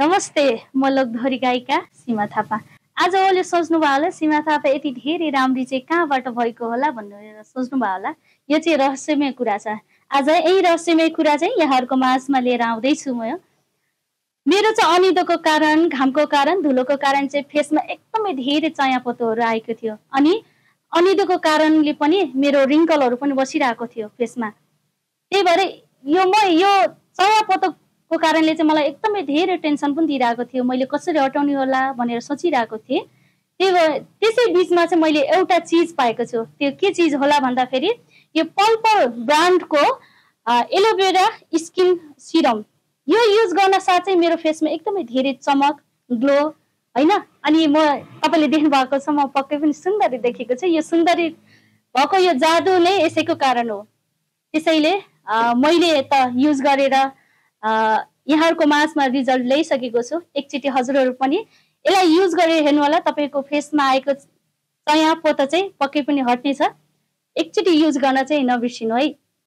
नमस्ते, म लोकधोरी गायिका सीमा थापा। आज ओले सोच्नुभयो होला सीमा थापा यति धेरै राम्री चाहिँ कहाँबाट भएको होला भनेर सोच्नुभयो होला। यो चाहिँ रहस्यमय कुरा छ। आज यही रहस्यमय कुरा चाहिँ यहाँहरूको माझमा लिएर आउँदैछु म। मेरो चाहिँ अनिदोको कारण, घामको कारण, धुलोको कारण चाहिँ फेसमा एकदमै धेरै चायापोतोहरू आएको थियो। अनि अनिदोको कारणले पनि मेरो रिङ्कलहरू पनि बसिरहेको थियो फेसमा। त्यही भएर यो चायापोतोको कारणले चाहिँ मलाई एकदमै धेरै टेन्सन पनि दिइरहेको थियो। मैले कसरी हटाउने होला भनेर सोचिरहेको थिएँ। त्यही भएर त्यसै बिचमा चाहिँ मैले एउटा चिज पाएको छु। त्यो के चिज होला भन्दाखेरि यो पर्पल ब्रान्डको एलोभेरा स्किन सिरम। यो युज गर्न साथ चाहिँ मेरो फेसमा एकदमै धेरै चमक, ग्लो हैन। अनि म तपाईँले देख्नु भएको छ म पक्कै पनि सुन्दरी देखेको छु। यो सुन्दरी भएको यो जादु नै यसैको कारण हो। त्यसैले मैले त युज गरेर यहाँहरूको माझमा रिजल्ट ल्याइसकेको छु। एकचोटि हजुरहरू पनि यसलाई युज गरेर हेर्नु होला। तपाईँको फेसमा आएको चायापोतो चाहिँ पक्कै पनि हट्नेछ। एकचोटि युज गर्न चाहिँ नबिर्सिनु है।